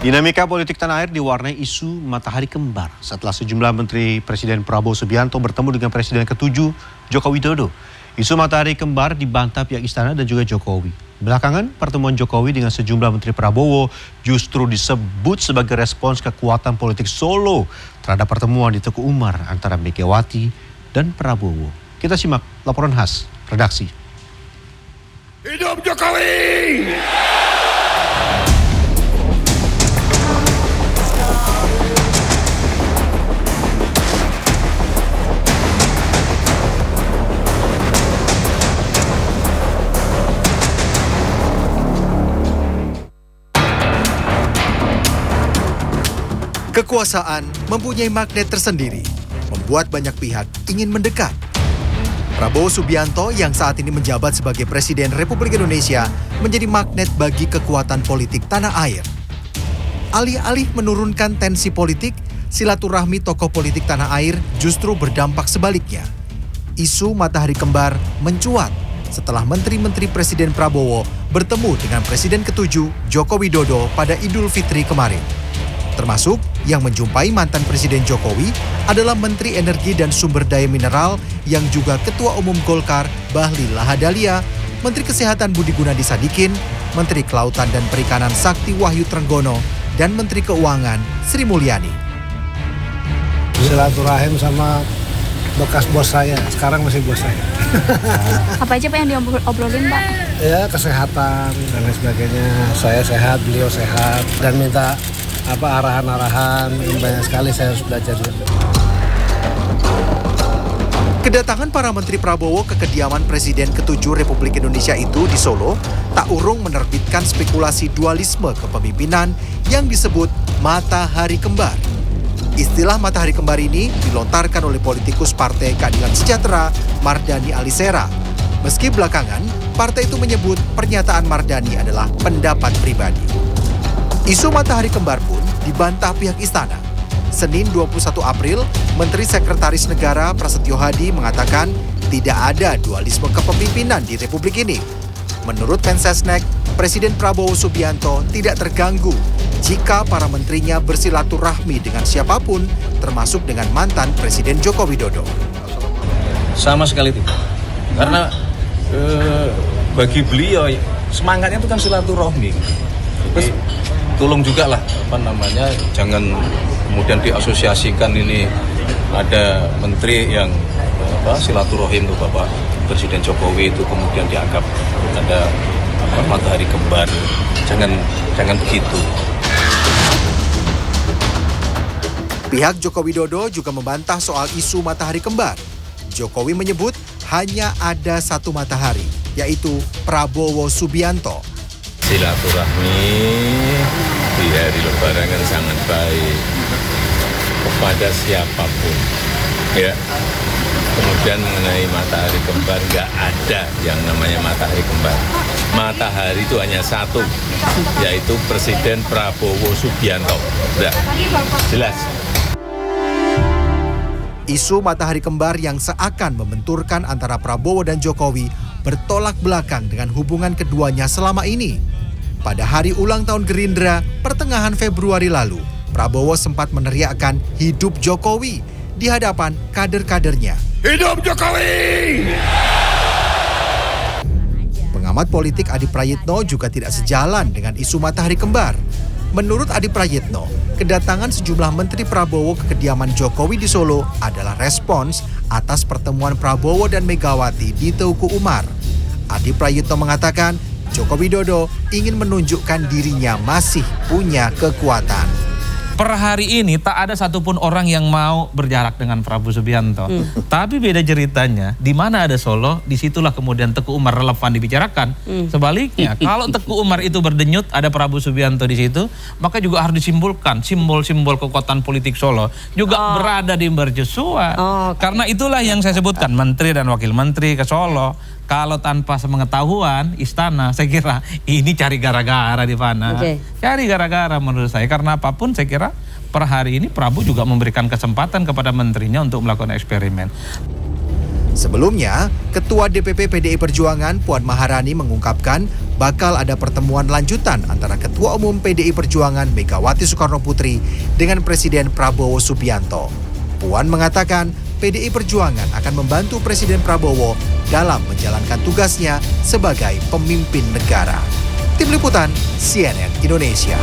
Dinamika politik tanah air diwarnai isu matahari kembar setelah sejumlah menteri Presiden Prabowo Subianto bertemu dengan Presiden ke-7 Joko Widodo. Isu matahari kembar dibantah pihak istana dan juga Jokowi. Belakangan, pertemuan Jokowi dengan sejumlah menteri Prabowo justru disebut sebagai respons kekuatan politik Solo terhadap pertemuan di Teguh Umar antara Megawati dan Prabowo. Kita simak laporan khas redaksi. Hidup Jokowi! Kekuasaan mempunyai magnet tersendiri, membuat banyak pihak ingin mendekat. Prabowo Subianto yang saat ini menjabat sebagai Presiden Republik Indonesia menjadi magnet bagi kekuatan politik tanah air. Alih-alih menurunkan tensi politik, silaturahmi tokoh politik tanah air justru berdampak sebaliknya. Isu matahari kembar mencuat setelah menteri-menteri Presiden Prabowo bertemu dengan Presiden ke-7 Joko Widodo pada Idul Fitri kemarin. Termasuk yang menjumpai mantan Presiden Jokowi adalah Menteri Energi dan Sumber Daya Mineral yang juga Ketua Umum Golkar Bahlil Lahadalia, Menteri Kesehatan Budi Gunadi Sadikin, Menteri Kelautan dan Perikanan Sakti Wahyu Trenggono, dan Menteri Keuangan Sri Mulyani. Silaturahim sama bekas bos saya, sekarang masih bos saya. Apa aja Pak yang diobrolin Pak? Ya kesehatan dan lain sebagainya. Saya sehat, beliau sehat, dan minta arahan-arahan, banyak sekali saya harus belajar. Kedatangan para menteri Prabowo ke kediaman Presiden ke-7 Republik Indonesia itu di Solo tak urung menerbitkan spekulasi dualisme kepemimpinan yang disebut matahari kembar. Istilah matahari kembar ini dilontarkan oleh politikus Partai Keadilan Sejahtera Mardhani Alisera. Meski belakangan, partai itu menyebut pernyataan Mardhani adalah pendapat pribadi. Isu matahari kembar pun dibantah pihak istana. Senin 21 April, Menteri Sekretaris Negara Prasetyo Hadi mengatakan tidak ada dualisme kepemimpinan di Republik ini. Menurut Mensesnek, Presiden Prabowo Subianto tidak terganggu jika para menterinya bersilaturahmi dengan siapapun, termasuk dengan mantan Presiden Joko Widodo. Sama sekali tidak. Karena bagi beliau semangatnya itu kan silaturahmi. Terus tolong juga lah, jangan kemudian diasosiasikan ini ada menteri yang silaturahim tuh Bapak Presiden Jokowi itu kemudian dianggap ada matahari kembar. Jangan begitu. Pihak Joko Widodo juga membantah soal isu matahari kembar. Jokowi menyebut hanya ada satu matahari, yaitu Prabowo Subianto. Silaturahmi di hari Lebaran kan sangat baik kepada siapapun, ya. Kemudian mengenai matahari kembar, nggak ada yang namanya matahari kembar. Matahari itu hanya satu, yaitu Presiden Prabowo Subianto. Udah, jelas. Isu matahari kembar yang seakan membenturkan antara Prabowo dan Jokowi bertolak belakang dengan hubungan keduanya selama ini. Pada hari ulang tahun Gerindra, pertengahan Februari lalu, Prabowo sempat meneriakkan "Hidup Jokowi" di hadapan kader-kadernya. Hidup Jokowi! Pengamat politik Adi Prayitno juga tidak sejalan dengan isu matahari kembar. Menurut Adi Prayitno, kedatangan sejumlah menteri Prabowo ke kediaman Jokowi di Solo adalah respons atas pertemuan Prabowo dan Megawati di Teguh Umar. Adi Prayitno mengatakan Joko Widodo ingin menunjukkan dirinya masih punya kekuatan. Per hari ini tak ada satupun orang yang mau berjarak dengan Prabowo Subianto. Tapi beda ceritanya, di mana ada Solo, disitulah kemudian Teguh Umar relevan dibicarakan. Sebaliknya, kalau Teguh Umar itu berdenyut, ada Prabowo Subianto di situ, maka juga harus disimpulkan simbol-simbol kekuatan politik Solo juga berada di mercusuar. Karena itulah yang saya sebutkan, menteri dan wakil menteri ke Solo. Kalau tanpa sepengetahuan istana, saya kira ini cari gara-gara di mana. Cari gara-gara menurut saya, karena apapun saya kira per hari ini Prabowo juga memberikan kesempatan kepada menterinya untuk melakukan eksperimen. Sebelumnya, Ketua DPP PDI Perjuangan Puan Maharani mengungkapkan bakal ada pertemuan lanjutan antara Ketua Umum PDI Perjuangan Megawati Soekarnoputri dengan Presiden Prabowo Subianto. Puan mengatakan PDI Perjuangan akan membantu Presiden Prabowo dalam menjalankan tugasnya sebagai pemimpin negara. Tim Liputan CNN Indonesia.